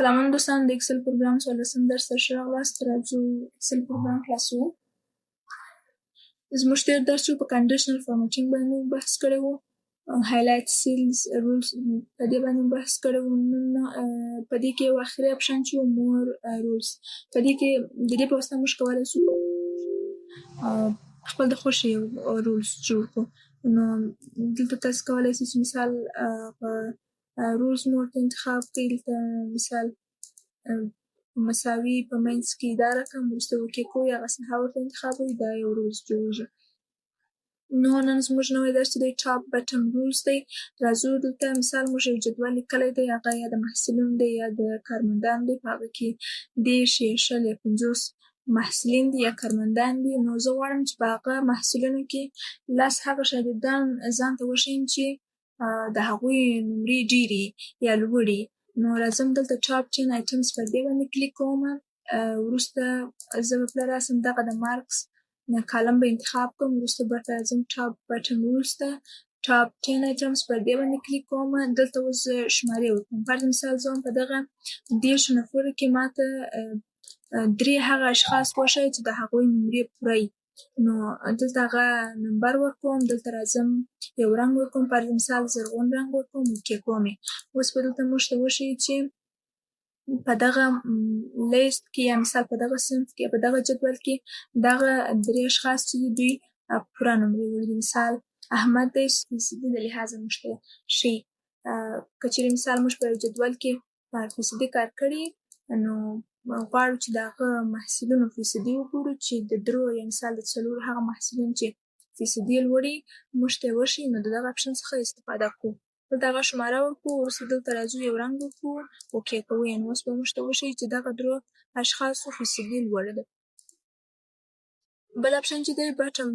سلام دوستان، د اکسل پروګرام 14 درس ته ښه راغلاست. راځو اکسل پروګرام خلاص وو. زموږ تېر درس په کنډیشنل فارمټینګ باندې بحث کړی وو. هایلایټ سیلز رولز په دې باندې بحث کړی وو. نن په دې کې یو اخري اپشن چې مور رولز، په دې کې د دې په واسطه موږ کولی شو خپل د خوښې رولز جوړ کړو. نو دلته تاسو کولی شئ چې مثال په رولز مو ورته انتخاب کړئ. دلته مثال مساوي په منځ کې دا رقم وروسته اوکې کوئ، هغسې هغه ورته انتخابوئ، دا یو رولز جوړېږي. نو نن زموږ نوی درس چې دی ټاپ بټن رولز دی. راځو دلته مثال موږ یو جدول لیکلی دی، هغه یا د محصلینو دی یا د کارمندانو دی. په هغه کې 10 یا 20 یا 50 محصلین دي یا کارمندان دي. نو زه غواړم چې په هغه محصلینو کې 10 هغه شاګردان ځان ته وښیم چې د هغوی نمرې ډېرې یا لوړې. نو راځم دلته ټاپ 10 آیټمز پر دې باندې کلیک کوم. وروسته زه به پلی راسم دغه د مارکس کالم به انتخاب کوم. وروسته بیرته راځم ټاپ بټن رولز ته، ټاپ 10 آیټمز پر دې باندې کلیک کوم. دلته اوس زه شمارې ورکوم. فرض مثال زه په دغه 10 نفرو کې ماته 3 هغه اشخاص وښایي چې د هغوی نمرې پوره وي. نو دلته هغه نمبر ورکوم. دلته راځم یو رنګ ورکوم، فرض مثال زرغون رنګ ورکوم، اوکې کوم یې. اوس به دلته موږ ته وښیي چې په دغه لیست کې یا مثال په دغه صنف کې په دغه جدول کې دغه 3 اشخاص چې دي دوی پوره نمرې وړي دي. مثال احمد دی، فیصدي د لحاظه موږ ته ښیي. که چېرې مثال موږ په یو جدول کې فیصدي کار کړي، نو غواړو چې د هغه محصلینو فیصدي وګورو چې د 3 یا مثال د 4 هغه محصلین چې فیصدي یې لوړې موږ ته یې وښیي. نو د دغه اپشن څخه استفاده کوو. دلته هغه شماره ورکوو. وروسته دلته راځو یو رنګ ورکوو، اوکې کوو. یعنې اوس به موږ ته وښیي چې دغه 3 اشخاصو فیصدي لوړه ده. بل اپشن چې دی بټن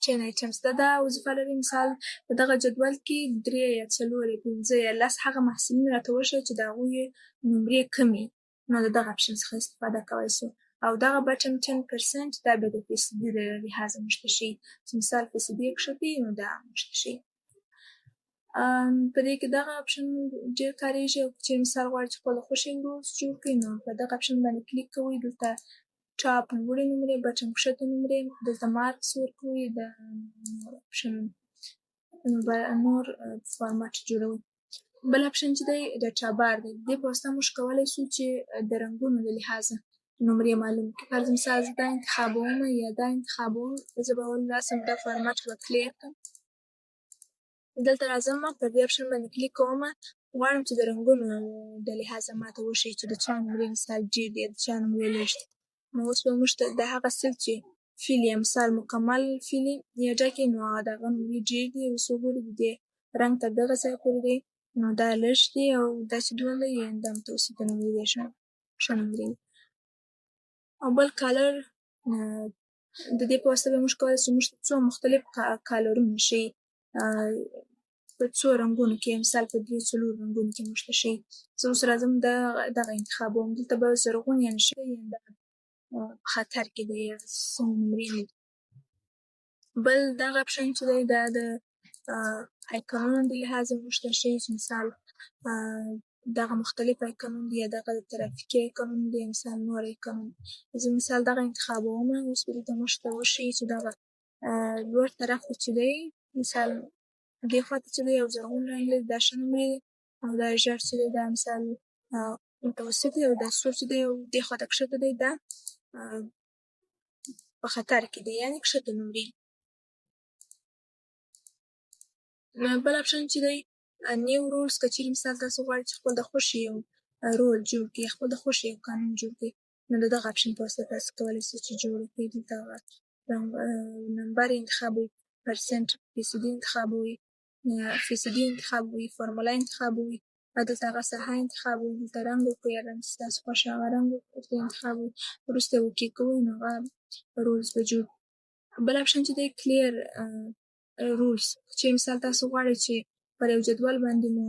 10 آیټمز دا وظیفه لري. مثال په دغه جدول کې 3 یا 4 یا 15 یا 10 هغه محصلین راته وښیي چې د هغوی نمرې کمې. نو د دغه اپشن څخه استفاده کولی شو. او دغه بټن 10% دا بیا د فیصدي د لحاظه موږ ته ښیي چې مثال فیصدي یې کښته وي، نو دا موږ ته ښیي. په دې کې دغه اپشن ډېر کارېږي. او چې مثال غواړئ چې خپل د خوښې رولز جوړ کړئ، نو په دغه اپشن باندې کلیک کوئ. دلته ټاپ لوړې نمرې، بټن کښته نمرې، دلته مارکس ورکوئ، د اپشن نور فارمټ جوړوئ. بل اپشن چې دی ډاټا بار دی. د دې په واسطه موږ کولی شو چې د رنګونو له لحاظه نمرې معلوم کړو. فرض مثال زه دا انتخابوم یا دا انتخابوم، زه به اول راسم دا فارمټ به کلیر کړم. دلته راځم پر دې اپشن باندې کلیک کوم. غواړم چې د رنګونو د لحاظه ماته وښیي چې د چا نمرې مثال ډېر دي، د چا نمرې لږ دي. نو اوس به موږ ته د هغه سل چې فیل یا مثال مکمل فیل یا ډکې، نو د هغه نمرې ډېر دي. اوس وګورئ د دې رنګ تر دغه ځایه پورې دی، نو دا لږ دي، او دا چې دونه دی دا متوسطه نمرې دي، ښه نمرې دي. او بل کالر، د دې په واسطه به موږ کولی شو موږ ته څو مختلف کالرونه ښیي په څو رنګونو کې، مثال په 3-4 رنګونو کې موږ ته ښیي. زه اوس راځم دغه انتخابوم. دلته به زرغون یعنې ښه دی، په خطر کې دی، سم نمرې نه دي. بل دغه اپشن چې دی دا د آیکنونو د لحاظه موږ ته ښیي چې مثال دغه مختلف آیکنونه دي یا دغه د ترافیکي آیکنونه دي یا مثال نور آیکنونه. زه مثال دغه انتخابوم. اوس به دلته موږ ته وښیي چې دغه لوړ طرف ته چې دی، مثال دې خواته چې دی یو زرغون رنګ لري، دا ښه نمرې دي. او دا ژیړ چې دی دا مثال متوسط دی. او دا سور چې دی دې خواته کښته دی، دا په خطر کې دی، یعنې کښته نمرې. بل اپشن چې دی نیو رولز. که چېرې مثال تاسو غواړئ چې خپل د خوښې یو رول جوړ کړئ، خپل د خوښې یو قانون جوړ کړئ، نو د دغه اپشن په واسطه تاسو کولی شئ چې جوړ کړئ. دلته نمبر انتخابوئ، پرسنټ فیصدي انتخابوئ، فیصدي انتخابوئ، فرموله انتخابوئ، دلته هغه ساحه انتخابوئ، دلته رنګ ورکوئ، هر رنګ چې ستاسو خوښه هغه رنګ ورته انتخابوئ. وروسته اوکې کوئ، نو هغه رولز به جوړ. بل اپشن چې دی کلیر رولز. چې مثال تاسو غواړئ چې پر یو جدول باندې مو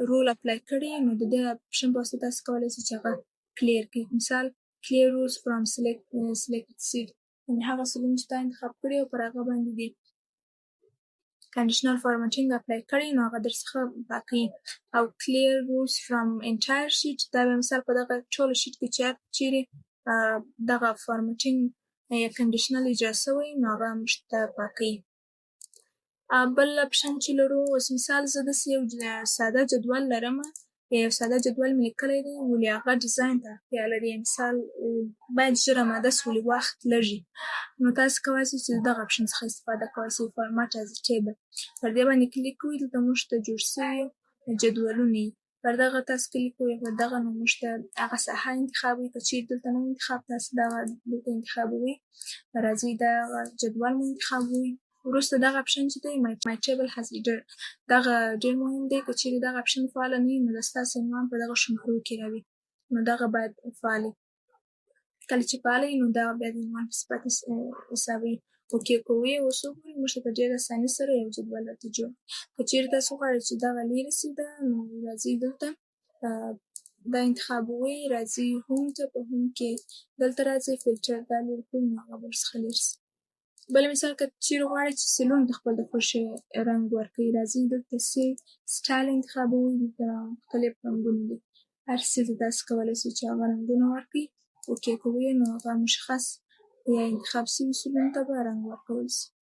رول اپلای کړي، نو د دې اپشن په واسطه تاسو کولی شئ چې هغه کلیر کړئ. مثال کلیر رولز فرام سلیکټډ سیټ، یعنې هغه سلونه چې تا انتخاب کړي او پر هغه باندې دې کنډیشنل فارمټینګ اپلای کړی نو هغه درڅخه باقي او clear rules from entire sheet دا به مثال په دغه ټوله شیټ کې چې چیرې دغه فارمټینګ یا کنډیشنل اجرا سوی نو هغه موږ ته باقي. بل اپشن چې لرو اوس مثال زه داسې یو ساده جدول لرم یا یو ساده جدول مې لیکلی دی ولې هغه ډیزاین ته اړتیا لري مثال باید ژر اماده سي ولې وخت لږ وي نو تاسو کولی شئ چې د دغه اپشن څخه استفاده کولی شئ فارمټ از ټیبل پر دې باندې کلیک کوئ دلته موږ ته جوړ سوي جدولونه وي پر دغه تاسو کلیک کوئ پر دغه نو موږ ته هغه ساحه انتخابوي که چیرې دلته نه انتخاب تاسو دغه دلته انتخابوي راځئ دغه جدول مو انتخابوي وروسته دغه اپشن چې دی my table has header دغه ډېر مهم دی که چیرې دغه اپشن فعاله نه وي نو د ستاسو عنوان په دغه شمېرو کې راوي نو دغه باید فعال وي کله چې فعال وي نو دغه بیا د عنوان په صفت حسابوي اوکې کوئ اوس وګورئ موږ ته په ډېره اسانۍ سره یو جدول راته جوړ که چیرې تاسو غواړئ چې دغه لرې سي ده نو راځئ دلته دا انتخابوئ راځئ هوم ته په هوم کې دلته راځئ فلټر دا لرې کړئ نو هغه به ورڅخه لرې سي بل مثال که چیرې غواړئ چې سیلونه د خپل د خوښې رنګ ورکړئ راځئ دلته سیل سټایل انتخابوئ دلته مختلف رنګونه دي هر څه ته تاسو کولی شئ چې هغه رنګونه ورکړئ اوکې کوئ نو هغه مشخص یا انتخاب سوي سیلونو ته به رنګ ورکول سي